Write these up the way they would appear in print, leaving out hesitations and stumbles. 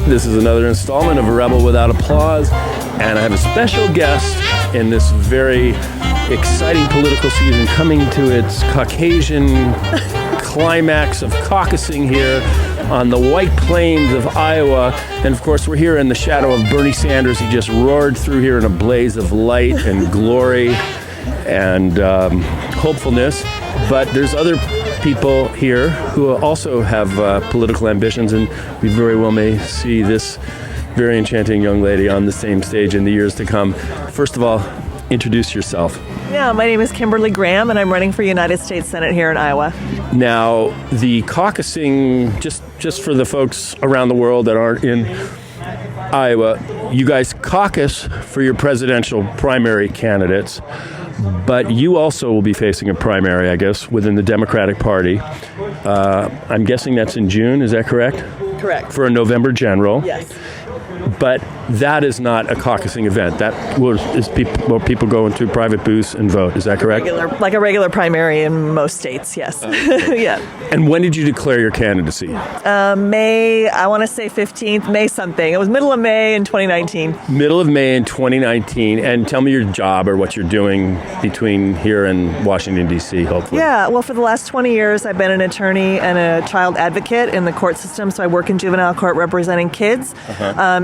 This is another installment of A Rebel Without Applause, and I have a special guest in this very exciting political season coming to its Caucasian climax of caucusing here on the White Plains of Iowa. And of course, we're here in the shadow of Bernie Sanders. He just roared through here in a blaze of light and glory and hopefulness. But there's other people here who also have political ambitions, and we very well may see this very enchanting young lady on the same stage in the years to come. First of all, introduce yourself. Yeah, my name is Kimberly Graham, and I'm running for United States Senate here in Iowa. Now, the caucusing, just for the folks around the world that aren't in Iowa, you guys caucus for your presidential primary candidates, but you also will be facing a primary, I guess, within the Democratic Party. I'm guessing that's in June, is that correct? Correct. For a November general. Yes. But that is not a caucusing event. That is people go into private booths and vote. Is that correct? Like a regular primary in most states, yes. Yeah. And when did you declare your candidacy? May, I want to say 15th, May something. It was middle of May in 2019. Middle of May in 2019. And tell me your job or what you're doing between here and Washington, D.C., hopefully. Yeah, well, for the last 20 years, I've been an attorney and a child advocate in the court system. So I work in juvenile court representing kids.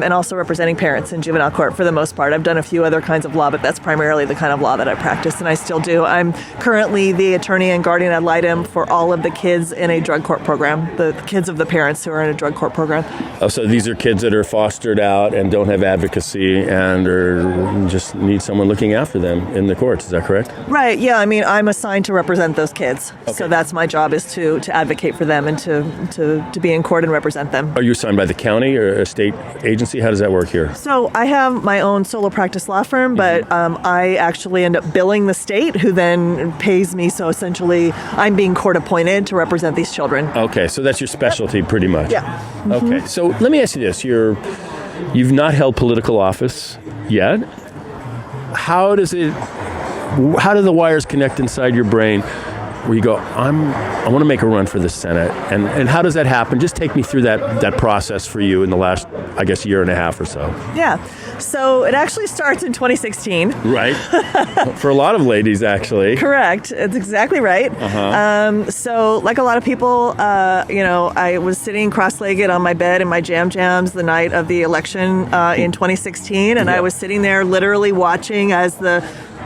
And also representing parents in juvenile court for the most part. I've done a few other kinds of law, but that's primarily the kind of law that I practice, and I still do. I'm currently the attorney and guardian ad litem for all of the kids in a drug court program, the kids of the parents who are in a drug court program. Oh, so these are kids that are fostered out and don't have advocacy and just need someone looking after them in the courts. Is that correct? Right, yeah. I mean, I'm assigned to represent those kids. Okay. So that's my job, is to advocate for them and to be in court and represent them. Are you assigned by the county or a state agency? How does that work here? So I have my own solo practice law firm, but I actually end up billing the state, who then pays me. So essentially, I'm being court appointed to represent these children. Okay, so that's your specialty pretty much. Yeah. Mm-hmm. Okay, so let me ask you this. You've not held political office yet. How do the wires connect inside your brain where you go, I want to make a run for the Senate? And how does that happen? Just take me through that process for you in the last, I guess, year and a half or so. Yeah. So it actually starts in 2016. Right. For a lot of ladies, actually. Correct. It's exactly right. So like a lot of people, I was sitting cross-legged on my bed in my jams the night of the election in 2016. And I was sitting there literally watching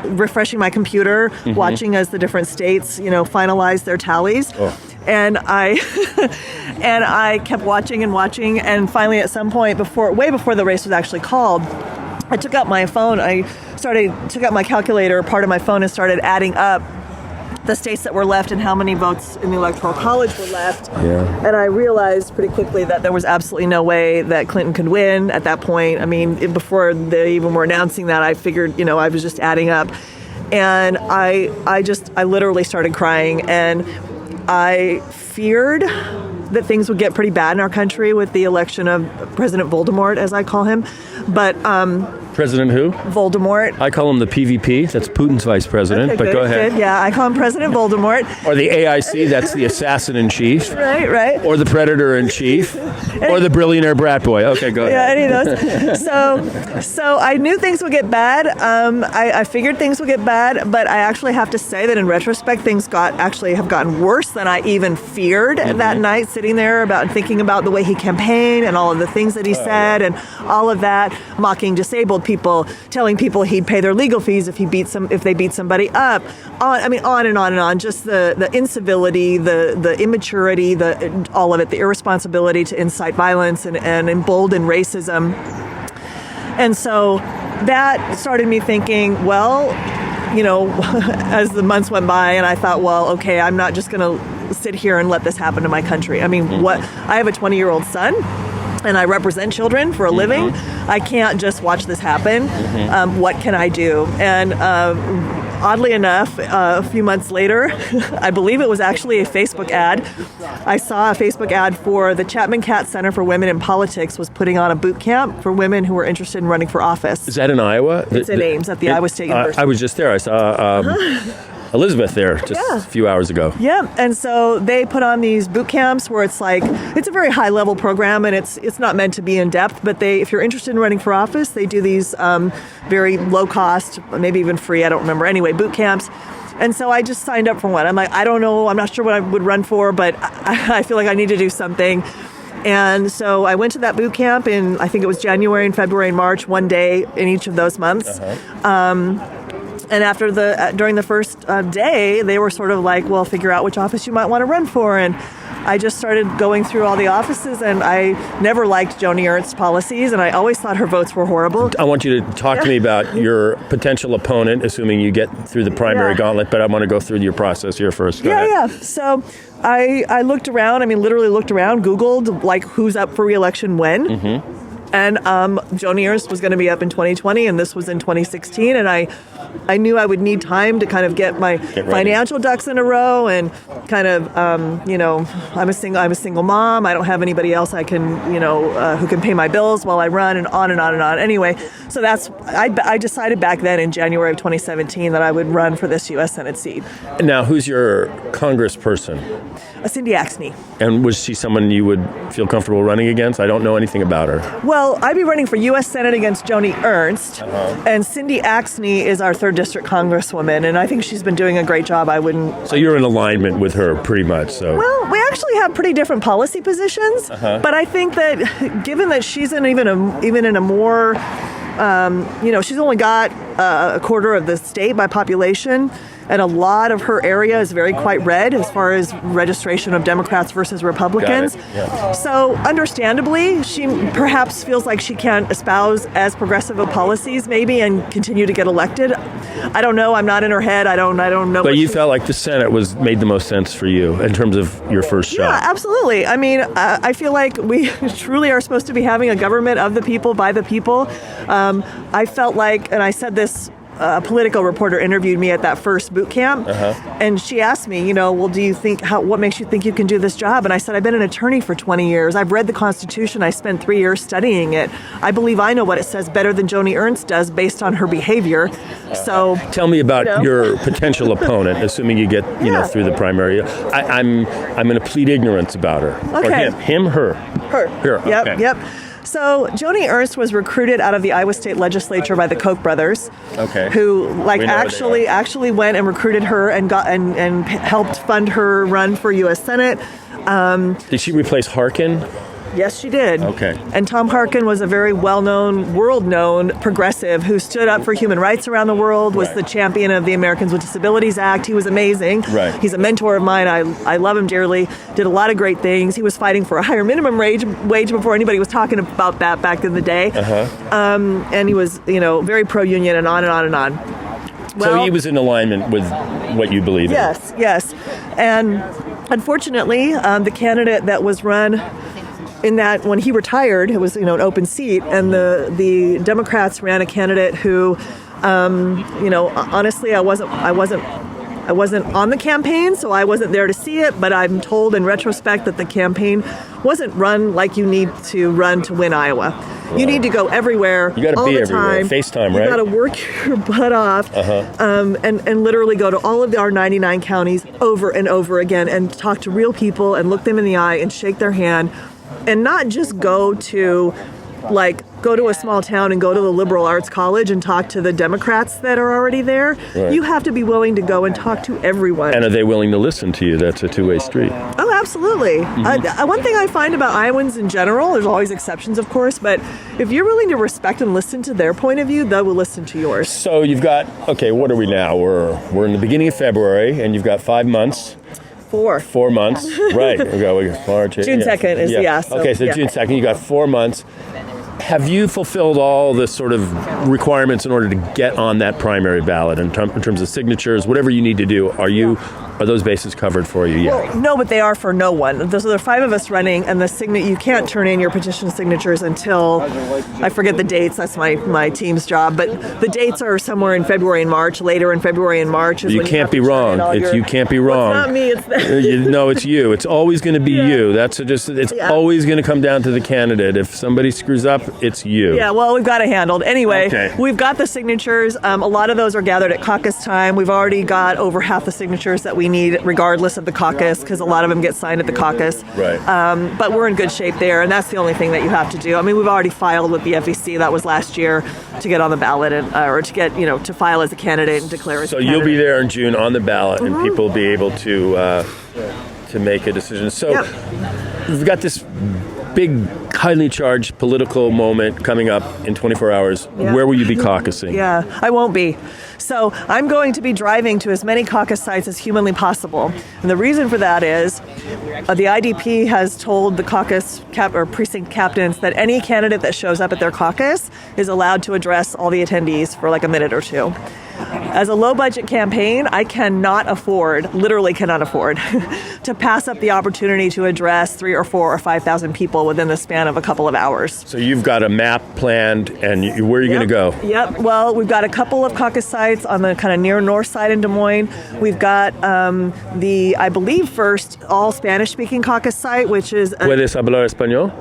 refreshing my computer, watching as the different states, finalize their tallies. Oh. And I kept watching, and finally at some point way before the race was actually called, I took out my phone. Took out my calculator, part of my phone, and started adding up the states that were left and how many votes in the Electoral College were left. Yeah. And I realized pretty quickly that there was absolutely no way that Clinton could win at that point. I mean, before they even were announcing that, I figured, I was just adding up. And I literally started crying, and I feared that things would get pretty bad in our country with the election of President Voldemort, as I call him. But President who? Voldemort. I call him the PVP. That's Putin's vice president. Okay, but good, go ahead. Good. Yeah, I call him President Voldemort. Or the AIC. That's the assassin in chief. Right. Or the predator in chief. Or the billionaire brat boy. Okay, go ahead. Yeah, any of those. So I knew things would get bad. I figured things would get bad, but I actually have to say that in retrospect, things have gotten worse than I even feared that night, sitting there thinking about the way he campaigned and all of the things that he said and all of that, mocking disabled people, telling people he'd pay their legal fees if they beat somebody up. On and on. Just the incivility, the immaturity, all of it, the irresponsibility to incite violence and embolden racism. And so that started me thinking, well, as the months went by, and I thought, well, okay, I'm not just going to sit here and let this happen to my country. I mean, I have a 20-year-old son, and I represent children for a living. I can't just watch this happen. What can I do? And oddly enough, a few months later, I believe it was actually a Facebook ad. I saw a Facebook ad for the Chapman Catt Center for Women in Politics was putting on a boot camp for women who were interested in running for office. Is that in Iowa? It's in Ames at the Iowa State University. I was just there. I saw Elizabeth there just a few hours ago. Yeah, and so they put on these boot camps where it's like, it's a very high level program, and it's not meant to be in depth, but if you're interested in running for office, they do these very low cost, maybe even free, I don't remember, anyway, boot camps. And so I just signed up for one. I'm like, I don't know, I'm not sure what I would run for, but I feel like I need to do something. And so I went to that boot camp in, I think it was January and February and March, one day in each of those months. And after during the first day, they were sort of like, well, figure out which office you might want to run for. And I just started going through all the offices, and I never liked Joni Ernst's policies, and I always thought her votes were horrible. I want you to talk to me about your potential opponent, assuming you get through the primary gauntlet, but I want to go through your process here first. Go ahead. So I looked around, literally looked around, Googled, like, who's up for re-election when. Mm-hmm. And Joni Ernst was going to be up in 2020, and this was in 2016, and I knew I would need time to kind of get my financial ducks in a row, and kind of, I'm a single mom. I don't have anybody else I can, who can pay my bills while I run, and on and on and on. Anyway, so I decided back then in January of 2017 that I would run for this U.S. Senate seat. Now, who's your congressperson? Cindy Axne. And was she someone you would feel comfortable running against? I don't know anything about her. Well, I'd be running for U.S. Senate against Joni Ernst, and Cindy Axne is our 3rd District Congresswoman, and I think she's been doing a great job. So you're in alignment with her pretty much. So. Well, we actually have pretty different policy positions, but I think that given that she's even in a more, she's only got a quarter of the state by population, and a lot of her area is quite red as far as registration of Democrats versus Republicans. Yeah. So understandably, she perhaps feels like she can't espouse as progressive of policies maybe and continue to get elected. I don't know. I'm not in her head. I don't know. But you felt like the Senate made the most sense for you in terms of your first shot. Yeah, absolutely. I feel like we truly are supposed to be having a government of the people, by the people. I felt like, and I said this, a political reporter interviewed me at that first boot camp, and she asked me, well, do you think, what makes you think you can do this job? And I said, I've been an attorney for 20 years. I've read the Constitution. I spent 3 years studying it. I believe I know what it says better than Joni Ernst does based on her behavior. So tell me about your potential opponent, assuming you get through the primary. I'm going to plead ignorance about her. Okay. Or him, her. Her. Yep. So Joni Ernst was recruited out of the Iowa State Legislature by the Koch brothers, who actually went and recruited her and helped fund her run for U.S. Senate. Did she replace Harkin? Yes, she did. Okay. And Tom Harkin was a very well-known, world-known progressive who stood up for human rights around the world, was the champion of the Americans with Disabilities Act. He was amazing. Right. He's a mentor of mine. I love him dearly. Did a lot of great things. He was fighting for a higher minimum wage before anybody was talking about that back in the day. And he was, very pro-union and on and on and on. Well, so he was in alignment with what you believe in. Yes. And unfortunately, the candidate that was run in that, when he retired, it was an open seat, and the Democrats ran a candidate who, honestly, I wasn't on the campaign, so I wasn't there to see it. But I'm told in retrospect that the campaign wasn't run like you need to run to win Iowa. Wow. You need to go everywhere. You got to be everywhere. FaceTime, right? You got to work your butt off, and literally go to all of our 99 counties over and over again, and talk to real people and look them in the eye and shake their hand. And not just go to a small town and go to the liberal arts college and talk to the Democrats that are already there. Right. You have to be willing to go and talk to everyone. And are they willing to listen to you? That's a two-way street. Oh, absolutely. One thing I find about Iowans in general, there's always exceptions, of course, but if you're willing to respect and listen to their point of view, they will listen to yours. So you've got, what are we now? We're in the beginning of February, and you've got 5 months. 4 months, right? We got March. June 2nd is June 2nd. You got 4 months. Have you fulfilled all the sort of requirements in order to get on that primary ballot in terms of signatures, whatever you need to do? Are those bases covered for you yet? Well, no, but they are for no one. So there are 5 of us running, and you can't turn in your petition signatures until, I forget the dates, that's my team's job, but the dates are somewhere in February and March, later in February and March. You can't be wrong. You can't be wrong. Well, it's not me, it's No, it's you. It's always going to be you. It's always going to come down to the candidate. If somebody screws up, it's you. Yeah, well, we've got it handled. Anyway, Okay. we've got the signatures. A lot of those are gathered at caucus time. We've already got over half the signatures that we need, regardless of the caucus, because a lot of them get signed at the caucus. Right. But we're in good shape there, and that's the only thing that you have to do. I mean, we've already filed with the FEC. That was last year to get on the ballot, or to get, to file as a candidate and declare as a candidate. So you'll be there in June on the ballot, and people will be able to make a decision. So we've got this big, highly charged political moment coming up in 24 hours. Yeah. Where will you be caucusing? Yeah, I won't be. So I'm going to be driving to as many caucus sites as humanly possible. And the reason for that is the IDP has told the caucus or precinct captains that any candidate that shows up at their caucus is allowed to address all the attendees for like a minute or two. As a low-budget campaign, I literally cannot afford, to pass up the opportunity to address 3,000 or 4,000 or 5,000 people within the span of a couple of hours. So you've got a map planned, and where are you going to go? Yep. Well, we've got a couple of caucus sites on the kind of near north side in Des Moines. We've got I believe, first all Spanish-speaking caucus site, which is... ¿Puedes hablar español?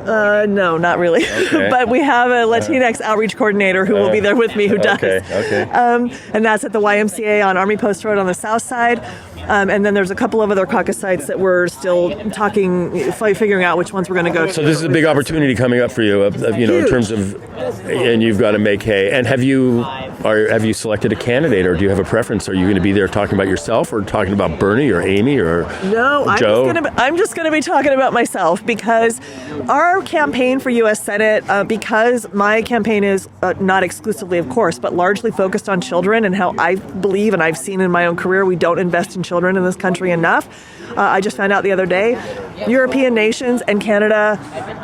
No, not really. Okay. But we have a Latinx outreach coordinator who will be there with me who does. Okay. And that's at the YMCA on Army Post Road on the south side. And then there's a couple of other caucus sites that we're still figuring out which ones we're going to go to. So this is a big opportunity coming up for you, in terms of, and you've got to make hay. And have you selected a candidate, or do you have a preference? Are you going to be there talking about yourself, or talking about Bernie or Amy or Joe? I'm just going to be talking about myself, because our campaign for U.S. Senate, because my campaign is not exclusively, of course, but largely focused on children, and how I believe and I've seen in my own career we don't invest in children in this country enough. I just found out the other day, European nations and Canada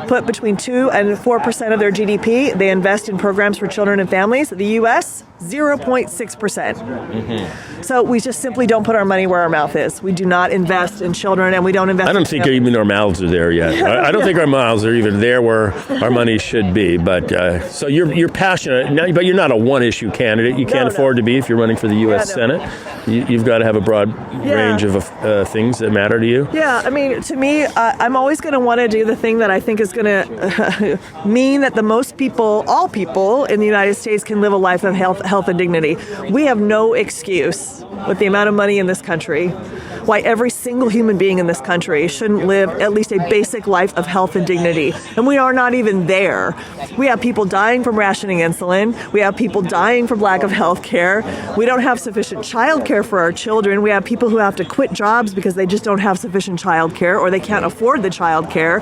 put between 2 and 4% of their GDP. They invest in programs for children and families. The U.S., 0.6%. Mm-hmm. So we just simply don't put our money where our mouth is. We do not invest in children, and we don't invest. I don't think even our mouths are there yet. I don't think our mouths are even there where our money should be. But so you're passionate, but you're not a one-issue candidate. You can't afford to be if you're running for the U.S. Senate. You've got to have a broad range of things that matter to you. Yeah, I mean, to me, I'm always going to want to do the thing that I think is going to mean that the most people, all people in the United States, can live a life of health and dignity. We have no excuse with the amount of money in this country why every single human being in this country shouldn't live at least a basic life of health and dignity. And we are not even there. We have people dying from rationing insulin. We have people dying from lack of health care. We don't have sufficient child care for our children. We have people who have to quit jobs because they just don't have sufficient child care, or they can't afford the child care,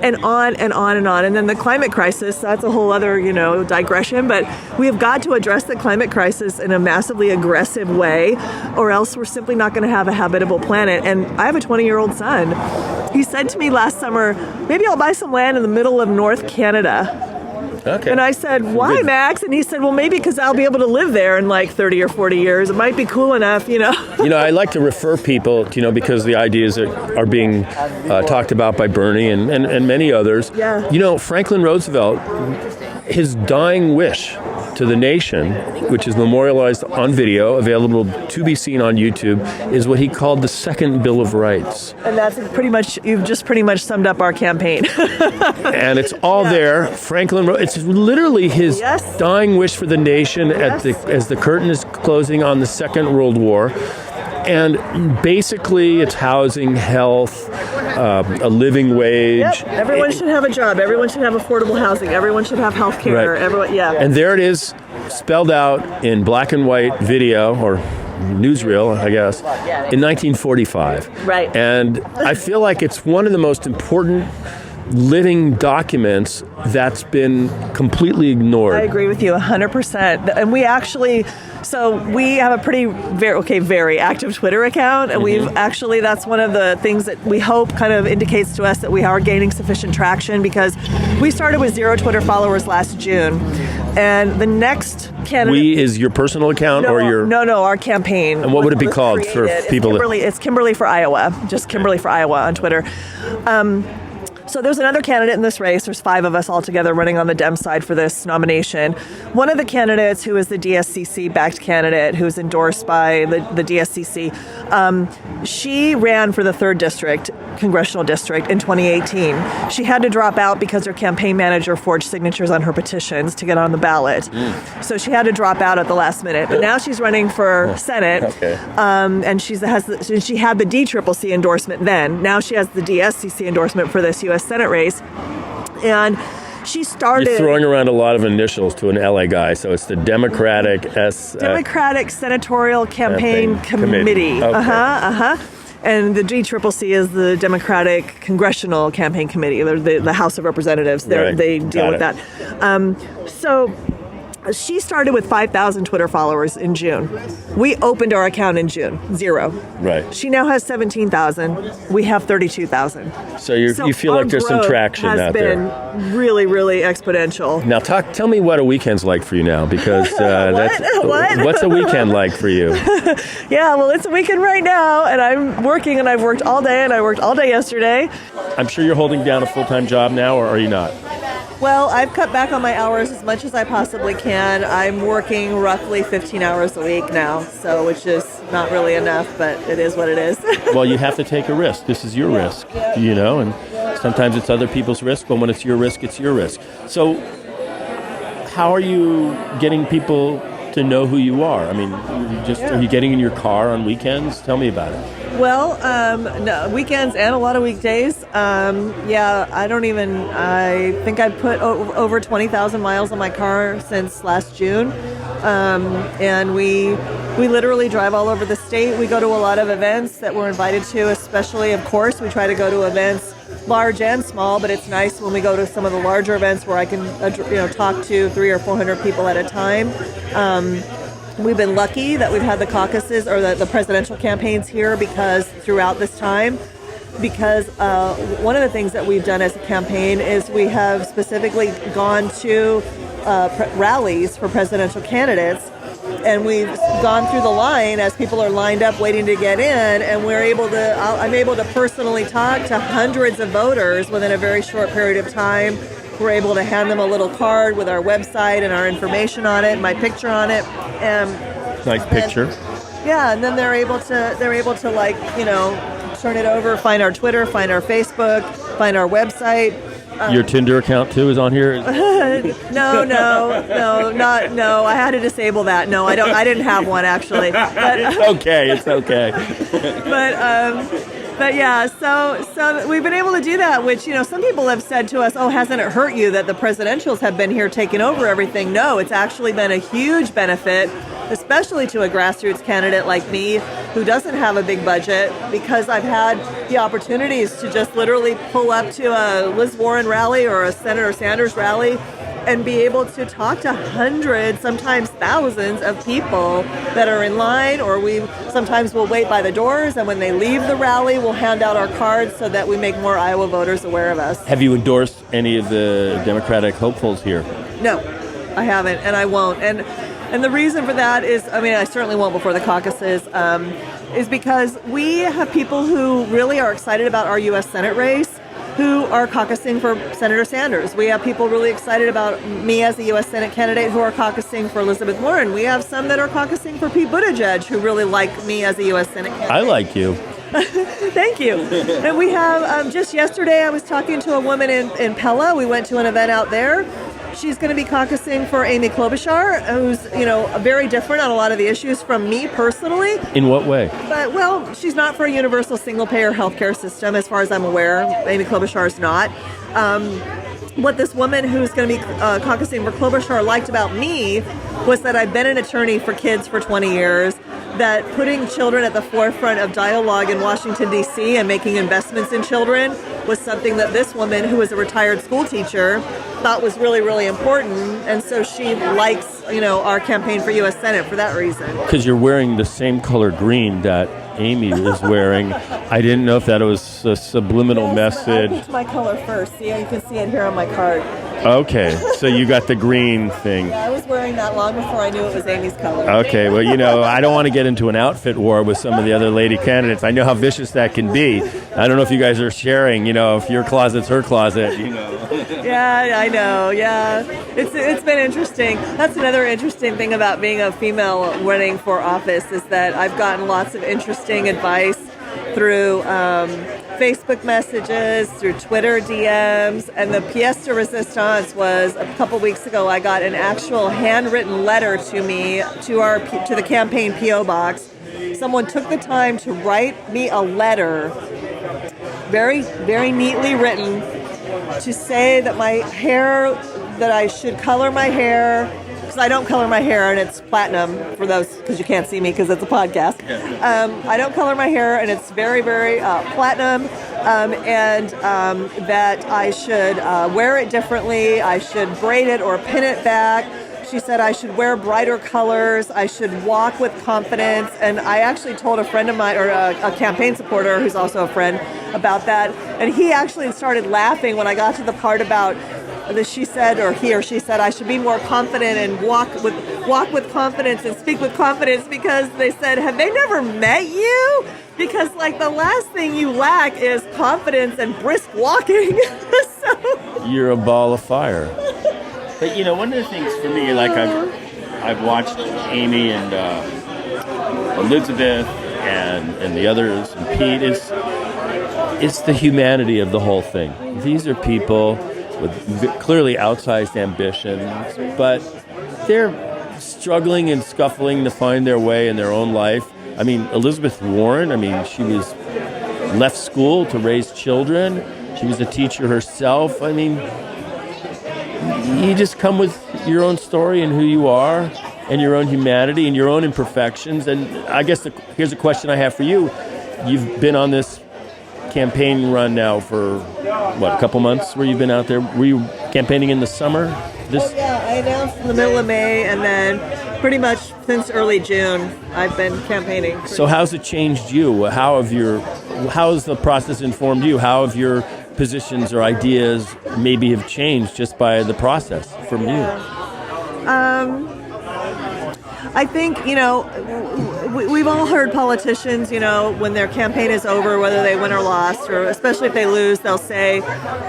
and on and on and on. And then the climate crisis, that's a whole other, digression, but we have got to address the climate crisis in a massively aggressive way, or else we're simply not going to have a habitable planet. And I have a 20-year-old son. He said to me last summer, maybe I'll buy some land in the middle of North Canada. Okay. And I said, why, Max? And he said, well, maybe because I'll be able to live there in like 30 or 40 years. It might be cool enough, I like to refer people, because the ideas that are being talked about by Bernie and many others. Yeah. Franklin Roosevelt, his dying wish to the nation, which is memorialized on video, available to be seen on YouTube, is what he called the Second Bill of Rights. And that's you've just pretty much summed up our campaign. And it's all there. It's literally his dying wish for the nation as the curtain is closing on the Second World War. And basically, it's housing, health, a living wage. Yep. Everyone should have a job. Everyone should have affordable housing. Everyone should have health care. Right. And there it is, spelled out in black and white video, or newsreel, I guess, in 1945. Right. And I feel like it's one of the most important living documents that's been completely ignored. I agree with you 100%. And we actually... So we have a very active Twitter account, and we've actually, that's one of the things that we hope kind of indicates to us that we are gaining sufficient traction, because we started with 0 Twitter followers last June, and the next candidate... We is your personal account or your... No, our campaign. And what would it be called for people? It's Kimberly for Iowa, just Kimberly for Iowa on Twitter. So there's another candidate in this race. There's 5 of us all together running on the Dem side for this nomination. One of the candidates, who is the DSCC-backed candidate, who's endorsed by the DSCC, she ran for the 3rd district, congressional district, in 2018. She had to drop out because her campaign manager forged signatures on her petitions to get on the ballot. So she had to drop out at the last minute. But now she's running for Senate, and she had the DCCC endorsement then. Now she has the DSCC endorsement for this U.S. Senate race. And she started... You're throwing around a lot of initials to an LA guy, so it's the Democratic Senatorial Campaign Committee. Okay. And the DCCC is the Democratic Congressional Campaign Committee. They're the House of Representatives. They deal with that. So she started with 5,000 Twitter followers in June. We opened our account in June, 0. Right. She now has 17,000. We have 32,000. So you feel like there's some traction out there. Has been really, really exponential. Now, tell me what a weekend's like for you now, because What? What's a weekend like for you? Yeah, well, it's a weekend right now, and I'm working, and I've worked all day, and I worked all day yesterday. I'm sure you're holding down a full-time job now, or are you not? Well, I've cut back on my hours as much as I possibly can. I'm working roughly 15 hours a week now, which is not really enough, but it is what it is. Well, you have to take a risk. This is your risk, and sometimes it's other people's risk, but when it's your risk, it's your risk. So how are you getting people to know who you are? I mean, are you getting in your car on weekends? Tell me about it. Well, no, weekends and a lot of weekdays. I think I've put over 20,000 miles on my car since last June. And we literally drive all over the state. We go to a lot of events that we're invited to, especially, of course, we try to go to events large and small, but it's nice when we go to some of the larger events where I can talk to 300 or 400 people at a time. We've been lucky that we've had the caucuses or the presidential campaigns here throughout this time, because one of the things that we've done as a campaign is we have specifically gone to rallies for presidential candidates, and we've gone through the line as people are lined up waiting to get in, and I'm able to personally talk to hundreds of voters within a very short period of time. We're able to hand them a little card with our website and our information on it, my picture on it. Nice picture. And then they're able to turn it over, find our Twitter, find our Facebook, find our website. Your Tinder account too is on here? No. I had to disable that. No, I didn't have one actually. But, It's okay. But yeah, so we've been able to do that, which, some people have said to us, oh, hasn't it hurt you that the presidentials have been here taking over everything? No, it's actually been a huge benefit, especially to a grassroots candidate like me who doesn't have a big budget, because I've had the opportunities to just literally pull up to a Liz Warren rally or a Senator Sanders rally and be able to talk to hundreds, sometimes thousands of people that are in line, or sometimes we'll wait by the doors, and when they leave the rally, we'll hand out our cards so that we make more Iowa voters aware of us. Have you endorsed any of the Democratic hopefuls here? No, I haven't, and I won't. And the reason for that is, I certainly won't before the caucuses, is because we have people who really are excited about our U.S. Senate race, who are caucusing for Senator Sanders. We have people really excited about me as a U.S. Senate candidate who are caucusing for Elizabeth Warren. We have some that are caucusing for Pete Buttigieg who really like me as a U.S. Senate candidate. I like you. Thank you. And we have, just yesterday I was talking to a woman in Pella. We went to an event out there. She's going to be caucusing for Amy Klobuchar, who's, very different on a lot of the issues from me personally. In what way? But, she's not for a universal single-payer healthcare system, as far as I'm aware. Amy Klobuchar is not. What this woman who's going to be caucusing for Klobuchar liked about me was that I've been an attorney for kids for 20 years, that putting children at the forefront of dialogue in Washington, D.C. and making investments in children was something that this woman, who is a retired school teacher, thought was really, really important. And so she likes, our campaign for U.S. Senate for that reason. Because you're wearing the same color green that Amy is wearing. I didn't know if that was a subliminal message. I picked my color first. See, you can see it here on my card. Okay, so you got the green thing. I was wearing that long before I knew it was Amy's color. Okay, well, I don't want to get into an outfit war with some of the other lady candidates. I know how vicious that can be. I don't know if you guys are sharing, if your closet's her closet, Yeah, I know. Yeah, it's been interesting. That's another interesting thing about being a female running for office is that I've gotten lots of interesting advice through Facebook messages, through Twitter DMs, and the pièce de résistance was a couple weeks ago. I got an actual handwritten letter to me to the campaign PO box. Someone took the time to write me a letter, very, very neatly written, to say that that I should color my hair, because I don't color my hair, and it's platinum for those, because you can't see me because it's a podcast. I don't color my hair, and it's very, very platinum, and that I should wear it differently. I should braid it or pin it back. She said I should wear brighter colors. I should walk with confidence. And I actually told a friend of mine, or a campaign supporter who's also a friend, about that. And he actually started laughing when I got to the part about she said, or he or she said, I should be more confident and walk with confidence and speak with confidence, because they said, have they never met you? Because the last thing you lack is confidence and brisk walking. So you're a ball of fire. But one of the things for me, I've watched Amy and Elizabeth and the others and Pete, it's the humanity of the whole thing. These are people with clearly outsized ambitions, but they're struggling and scuffling to find their way in their own life. I mean, Elizabeth Warren, she was left school to raise children. She was a teacher herself. I mean, you just come with your own story and who you are and your own humanity and your own imperfections. And I guess here's a question I have for you. You've been on this campaign run now for, a couple months where you've been out there? Were you campaigning in the summer? Yeah, I announced in the middle of May, and then pretty much since early June, I've been campaigning. So how's it changed you? How has the process informed you? How have your positions or ideas maybe have changed just by the process from you? I think, we've all heard politicians, when their campaign is over, whether they win or lost, or especially if they lose, they'll say,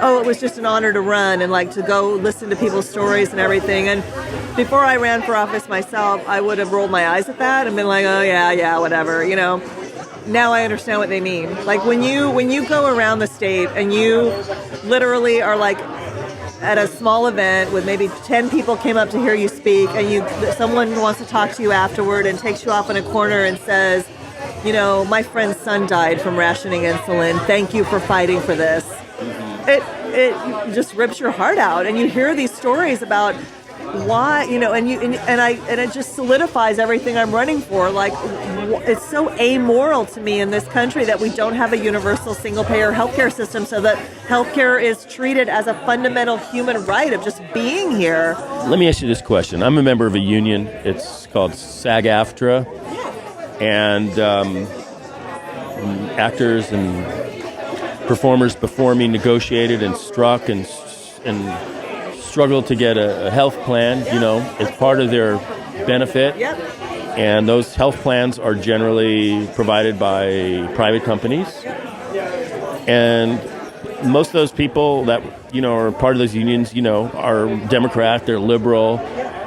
oh, it was just an honor to run, and to go listen to people's stories and everything. And before I ran for office myself, I would have rolled my eyes at that and been like, oh, yeah, whatever, Now I understand what they mean. When you go around the state and you literally are at a small event with maybe 10 people came up to hear you speak, and someone wants to talk to you afterward and takes you off in a corner and says, my friend's son died from rationing insulin. Thank you for fighting for this. It just rips your heart out, and you hear these stories about why, and it just solidifies everything I'm running for. It's so amoral to me in this country that we don't have a universal single-payer healthcare system, so that healthcare is treated as a fundamental human right of just being here. Let me ask you this question. I'm a member of a union. It's called SAG-AFTRA, and actors and performers before me negotiated and struck and struggled to get a health plan, as part of their benefit. Yep. And those health plans are generally provided by private companies. And most of those people that, are part of those unions, are Democrat, they're liberal.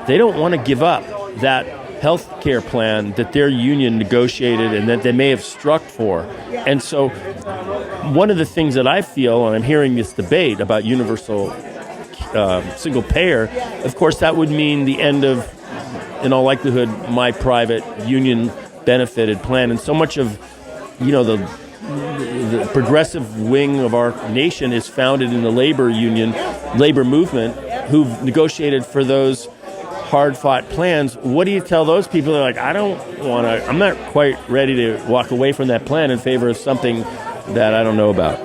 They don't want to give up that health care plan that their union negotiated and that they may have struck for. And so one of the things that I feel, and I'm hearing this debate about universal single payer, of course, that would mean the end of, in all likelihood, my private union benefited plan. And so much of, the progressive wing of our nation is founded in the labor movement, who've negotiated for those hard-fought plans. What do you tell those people? They're like, I'm not quite ready to walk away from that plan in favor of something that I don't know about.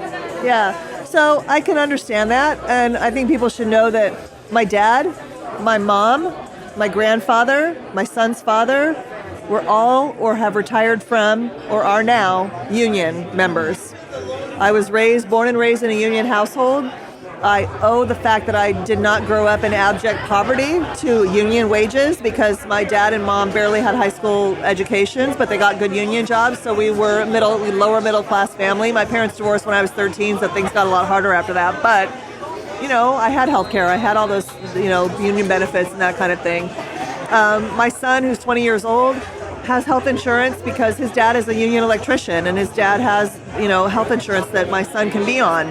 Yeah. So I can understand that, and I think people should know that my dad, my mom, my grandfather, my son's father, were all or have retired from or are now union members. I was born and raised in a union household. I owe the fact that I did not grow up in abject poverty to union wages, because my dad and mom barely had high school educations, but they got good union jobs. So we were lower middle class family. My parents divorced when I was 13, so things got a lot harder after that. But, I had health care. I had all those, union benefits and that kind of thing. My son, who's 20 years old, has health insurance because his dad is a union electrician, and his dad has, health insurance that my son can be on.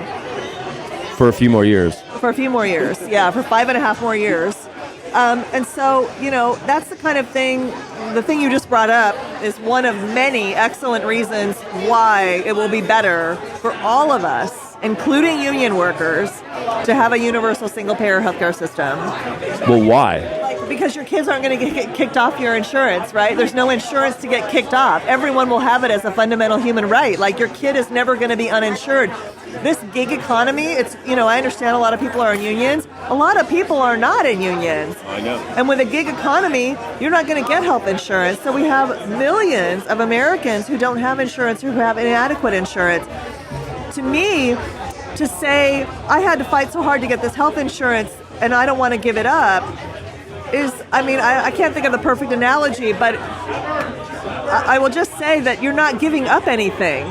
For a few more years. For a few more years, yeah, for 5.5 more years. And so, that's the kind of thing, the thing you just brought up is one of many excellent reasons why it will be better for all of us, including union workers, to have a universal single-payer healthcare system. Well, why? Because your kids aren't going to get kicked off your insurance, right? There's no insurance to get kicked off. Everyone will have it as a fundamental human right. Like, your kid is never going to be uninsured. This gig economy, it's, I understand a lot of people are in unions. A lot of people are not in unions. I know. And with a gig economy, you're not going to get health insurance. So we have millions of Americans who don't have insurance, who have inadequate insurance. To me, to say, I had to fight so hard to get this health insurance and I don't want to give it up, I can't think of the perfect analogy, but I will just say that you're not giving up anything.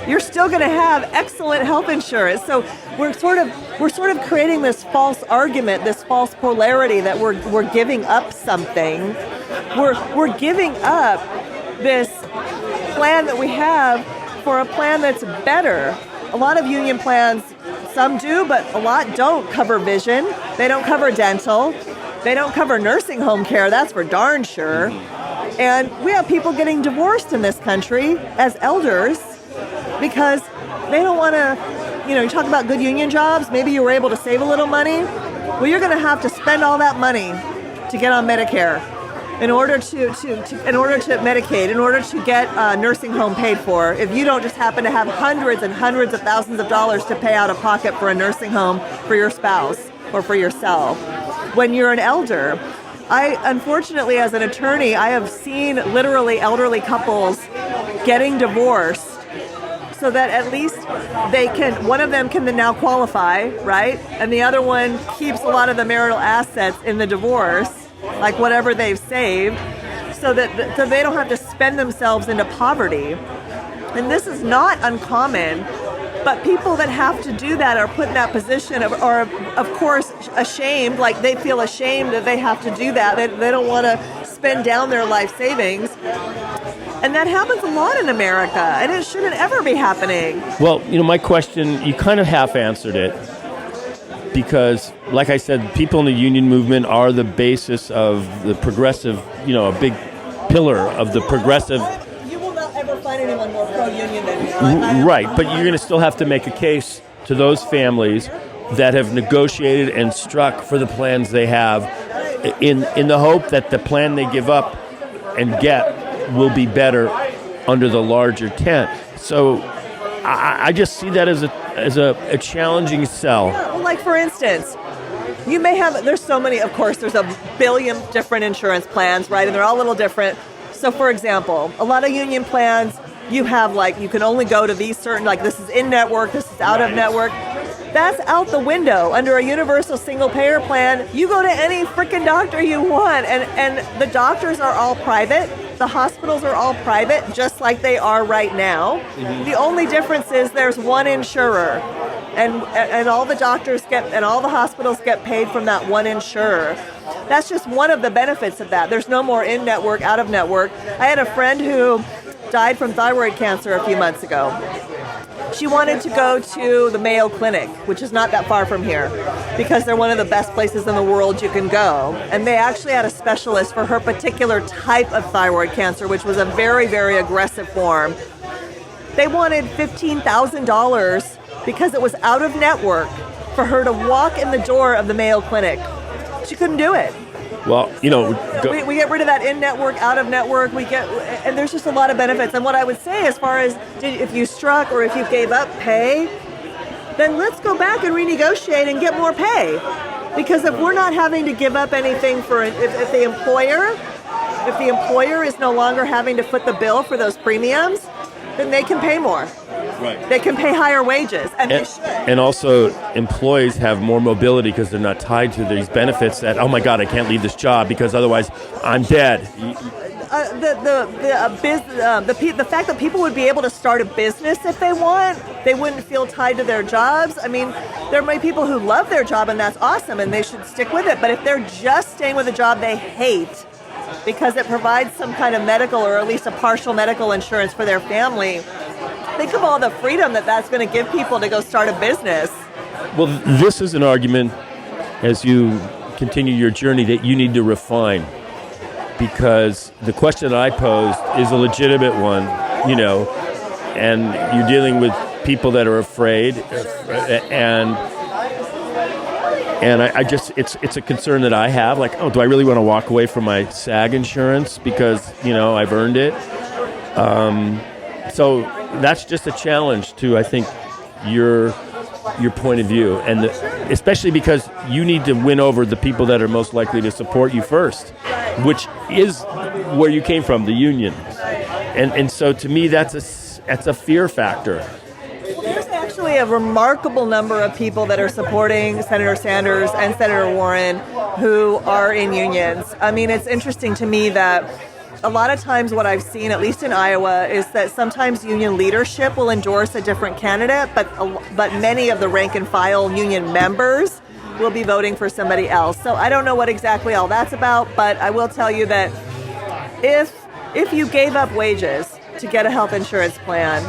You're still going to have excellent health insurance. So we're sort of creating this false argument, this false polarity that we're giving up something. We're giving up this plan that we have for a plan that's better. A lot of union plans, some do, but a lot don't cover vision. They don't cover dental. They don't cover nursing home care, that's for darn sure. And we have people getting divorced in this country as elders because they don't want to, you talk about good union jobs, maybe you were able to save a little money. Well, you're going to have to spend all that money to get on Medicare in order to Medicaid, in order to get a nursing home paid for. If you don't just happen to have hundreds and hundreds of thousands of dollars to pay out of pocket for a nursing home for your spouse or for yourself. When you're an elder, unfortunately, as an attorney, I have seen literally elderly couples getting divorced so that at least one of them can then now qualify, right? And the other one keeps a lot of the marital assets in the divorce, like whatever they've saved, so they don't have to spend themselves into poverty. And this is not uncommon. But people that have to do that are put in that position are, of course, ashamed. Like, they feel ashamed that they have to do that. They don't want to spend down their life savings. And that happens a lot in America, and it shouldn't ever be happening. Well, my question, you kind of half answered it. Because, like I said, people in the union movement are the basis of the progressive, a big pillar of the progressive. Ever find anyone more pro-union than me. Right, but you're going to still have to make a case to those families that have negotiated and struck for the plans they have in the hope that the plan they give up and get will be better under the larger tent. So I just see that as a challenging sell. Yeah, well, like, for instance, you may have, there's so many, of course, there's a billion different insurance plans, right? And they're all a little different. So, for example, a lot of union plans, you have, you can only go to these certain, this is in-network, this is out-of-network. That's out the window. Under a universal single-payer plan, you go to any freaking doctor you want, and the doctors are all private. The hospitals are all private, just like they are right now. Mm-hmm. The only difference is there's one insurer, and all the doctors and all the hospitals get paid from that one insurer. That's just one of the benefits of that. There's no more in-network, out-of-network. I had a friend who died from thyroid cancer a few months ago. She wanted to go to the Mayo Clinic, which is not that far from here, because they're one of the best places in the world you can go. And they actually had a specialist for her particular type of thyroid cancer, which was a very, very aggressive form. They wanted $15,000 because it was out of network for her to walk in the door of the Mayo Clinic. She couldn't do it. Well, we get rid of that in-network, out-of-network. And there's just a lot of benefits. And what I would say, as far as if you struck or if you gave up pay, then let's go back and renegotiate and get more pay. Because if we're not having to give up anything if the employer is no longer having to foot the bill for those premiums, then they can pay more. Right. They can pay higher wages, and they should. And also, employees have more mobility because they're not tied to these benefits that, oh my God, I can't leave this job because otherwise I'm dead. The fact that people would be able to start a business if they want, they wouldn't feel tied to their jobs. I mean, there may be people who love their job, and that's awesome, and they should stick with it. But if they're just staying with a job they hate because it provides some kind of medical or at least a partial medical insurance for their family, think of all the freedom that's going to give people to go start a business. Well, this is an argument, as you continue your journey, that you need to refine. Because the question that I posed is a legitimate one, and you're dealing with people that are afraid, and I just, it's a concern that I have, like, oh, do I really want to walk away from my SAG insurance because, I've earned it? So that's just a challenge to, I think, your point of view, and especially because you need to win over the people that are most likely to support you first, which is where you came from, the union. And so to me, that's a fear factor. Well, there's actually a remarkable number of people that are supporting Senator Sanders and Senator Warren who are in unions. I mean, it's interesting to me that a lot of times what I've seen, at least in Iowa, is that sometimes union leadership will endorse a different candidate, but many of the rank and file union members will be voting for somebody else. So I don't know what exactly all that's about, but I will tell you that if you gave up wages to get a health insurance plan,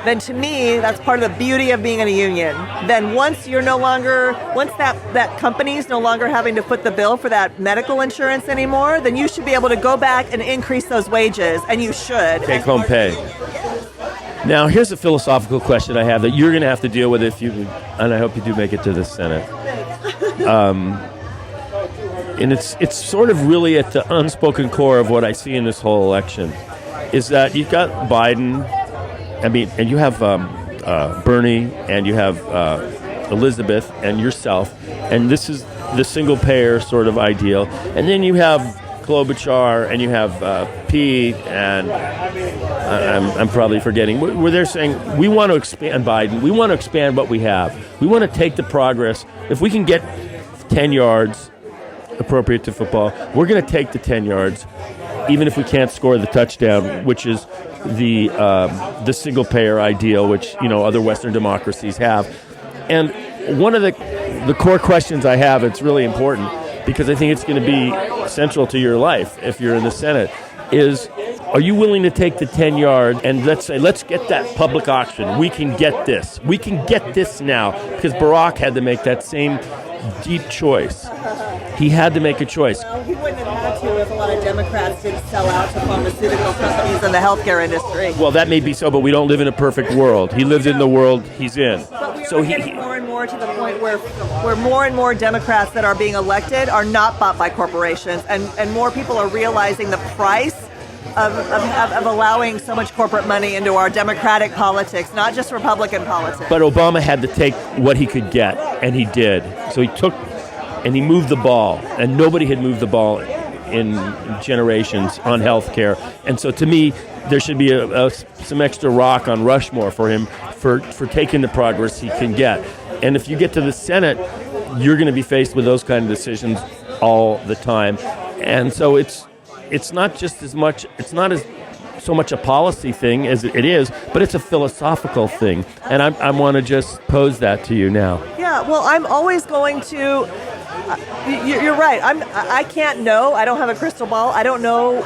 then to me, that's part of the beauty of being in a union. Then once that company's no longer having to foot the bill for that medical insurance anymore, then you should be able to go back and increase those wages, and you should. Take home pay. Now, here's a philosophical question I have that you're going to have to deal with and I hope you do make it to the Senate. And it's sort of really at the unspoken core of what I see in this whole election, is that you've got Biden, and you have Bernie, and you have Elizabeth, and yourself, and this is the single-payer sort of ideal. And then you have Klobuchar, and you have Pete, and I'm probably forgetting, where they're saying, we want to expand Biden, we want to expand what we have. We want to take the progress. If we can get 10 yards appropriate to football, we're going to take the 10 yards, even if we can't score the touchdown, which is the single-payer ideal, which other Western democracies have. And one of the core questions I have, it's really important because I think it's going to be central to your life if you're in the Senate, is are you willing to take the 10 yard and let's get that public auction? We can get this. We can get this now, because Barack had to make that same deep choice. He had to make a choice. Well, he wouldn't have had to if a lot of Democrats didn't sell out to pharmaceutical companies and the healthcare industry. Well, that may be so, but we don't live in a perfect world. He lived in the world he's in. But we're getting more and more to the point where more and more Democrats that are being elected are not bought by corporations, and more people are realizing the price of allowing so much corporate money into our democratic politics, not just Republican politics. But Obama had to take what he could get, and he did. So he took, and he moved the ball, and nobody had moved the ball in generations on health care. And so to me, there should be some extra rock on Rushmore for him for taking the progress he can get. And if you get to the Senate, you're going to be faced with those kind of decisions all the time. And so it's not just as much, it's not as so much a policy thing as it is, but it's a philosophical thing. And I want to just pose that to you now. Yeah, well, I'm always going to, you're right, I can't know, I don't have a crystal ball, I don't know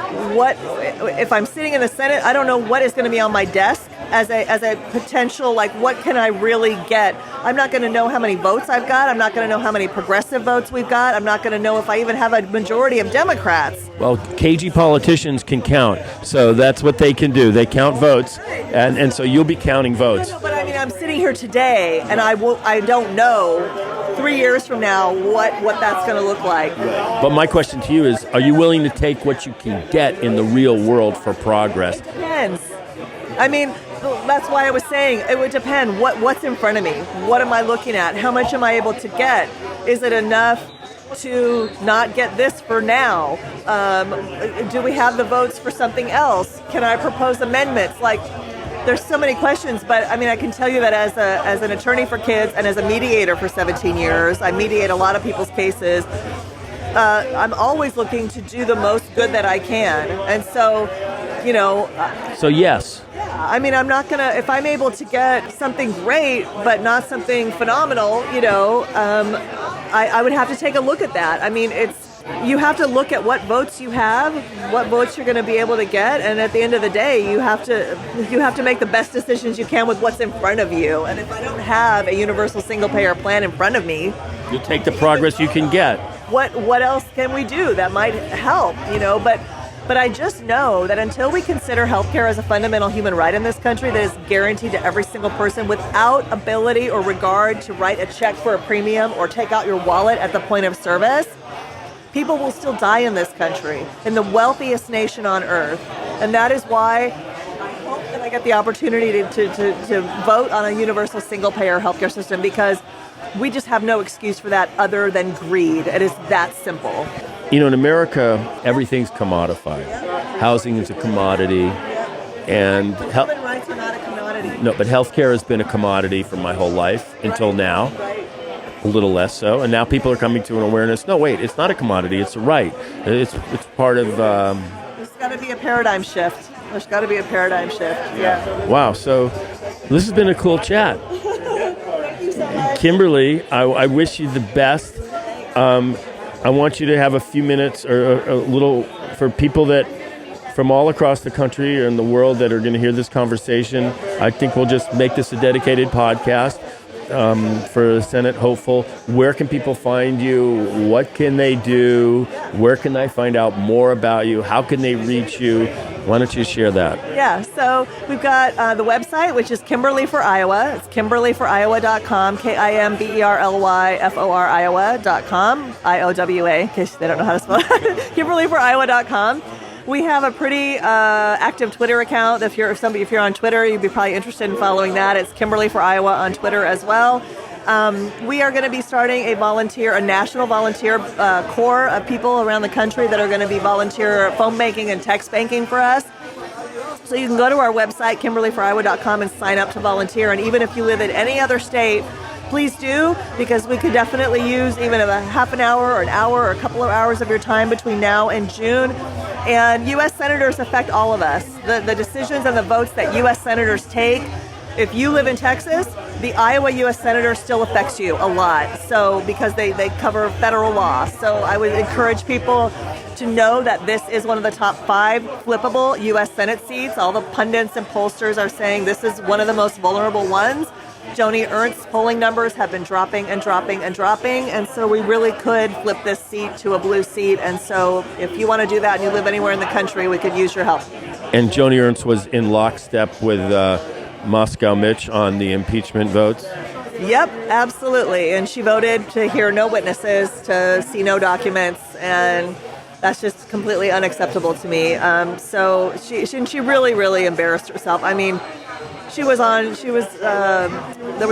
if I'm sitting in the Senate, I don't know what is going to be on my desk as a potential, like, what can I really get? I'm not going to know how many votes I've got, I'm not going to know how many progressive votes we've got, I'm not going to know if I even have a majority of Democrats. Well, cagey politicians can count, so that's what they can do. They count votes, and so you'll be counting votes. No, but I mean, I'm sitting here today, and I don't know 3 years from now what that's going to look like. But my question to you is, are you willing to take what you can get in the real world for progress? It depends. I mean, that's why I was saying it would depend. What's in front of me? What am I looking at? How much am I able to get? Is it enough to not get this for now? Do we have the votes for something else? Can I propose amendments? Like, there's so many questions, but I mean, I can tell you that as an attorney for kids and as a mediator for 17 years, I mediate a lot of people's cases. I'm always looking to do the most good that I can, and so, So yes. I mean, I'm not gonna, if I'm able to get something great, but not something phenomenal, I would have to take a look at that. I mean, you have to look at what votes you have, what votes you're going to be able to get, and at the end of the day, you have to make the best decisions you can with what's in front of you. And if I don't have a universal single-payer plan in front of me, you take the progress you can get. What else can we do that might help? But I just know that until we consider healthcare as a fundamental human right in this country that is guaranteed to every single person without ability or regard to write a check for a premium or take out your wallet at the point of service, people will still die in this country, in the wealthiest nation on earth. And that is why I hope that I get the opportunity to vote on a universal single-payer healthcare system, because we just have no excuse for that other than greed. It is that simple. In America, everything's commodified. Housing is a commodity, and human rights are not a commodity. No, but healthcare has been a commodity for my whole life until now. A little less so, and now people are coming to an awareness. No, wait, it's not a commodity; it's a right. It's part of. There's got to be a paradigm shift. There's got to be a paradigm shift. Yeah. Wow. So, this has been a cool chat. Thank you so much. Kimberly, I wish you the best. I want you to have a few minutes or a little for people that from all across the country and the world that are going to hear this conversation. I think we'll just make this a dedicated podcast for the Senate hopeful. Where can people find you? What can they do? Where can they find out more about you? How can they reach you? Why don't you share that? Yeah, so we've got the website, which is Kimberly for Iowa. It's KimberlyForIowa.com, KIMBERLYFOR Iowa.com, IOWA, in case they don't know how to spell it. KimberlyForIowa.com. We have a pretty active Twitter account. If you're on Twitter, you'd be probably interested in following that. It's Kimberly for Iowa on Twitter as well. We are going to be starting a national volunteer corps of people around the country that are going to be volunteer phone banking and text banking for us. So you can go to our website, KimberlyForIowa.com, and sign up to volunteer. And even if you live in any other state, please do, because we could definitely use even a half an hour or an hour or a couple of hours of your time between now and June. And U.S. senators affect all of us. The decisions and the votes that U.S. senators take, if you live in Texas, the Iowa U.S. senator still affects you a lot. So because they cover federal law. So I would encourage people to know that this is one of the top 5 flippable U.S. Senate seats. All the pundits and pollsters are saying this is one of the most vulnerable ones. Joni Ernst's polling numbers have been dropping and dropping and dropping, and so we really could flip this seat to a blue seat. And so if you want to do that and you live anywhere in the country, we could use your help. And Joni Ernst was in lockstep with Moscow Mitch on the impeachment votes? Yep, absolutely. And she voted to hear no witnesses, to see no documents, and that's just completely unacceptable to me. So she really, really embarrassed herself. I mean, there was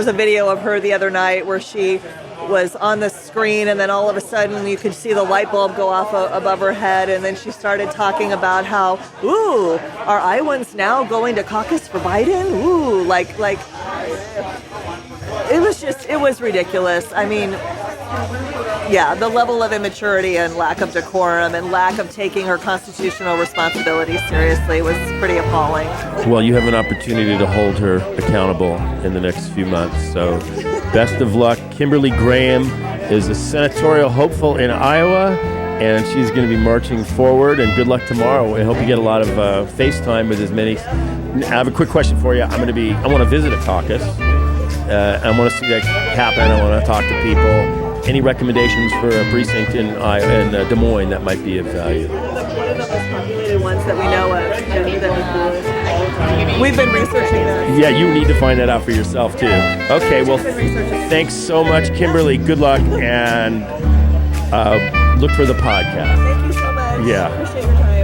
a video of her the other night where she was on the screen, and then all of a sudden you could see the light bulb go off above her head, and then she started talking about how, ooh, are Iowans now going to caucus for Biden? Ooh, like it was ridiculous. I mean, yeah, the level of immaturity and lack of decorum and lack of taking her constitutional responsibilities seriously was pretty appalling. Well, you have an opportunity to hold her accountable in the next few months. So best of luck. Kimberly Graham is a senatorial hopeful in Iowa, and she's going to be marching forward, and good luck tomorrow. I hope you get a lot of FaceTime with as many. I have a quick question for you. I want to visit a caucus. I want to see that happen. I want to talk to people. Any recommendations for a precinct in Des Moines that might be of value? One of the most populated ones that we know of. We've been researching those. Yeah, you need to find that out for yourself too. Okay, well, thanks so much, Kimberly. Good luck, and look for the podcast. Thank you so much. Yeah. Appreciate your time.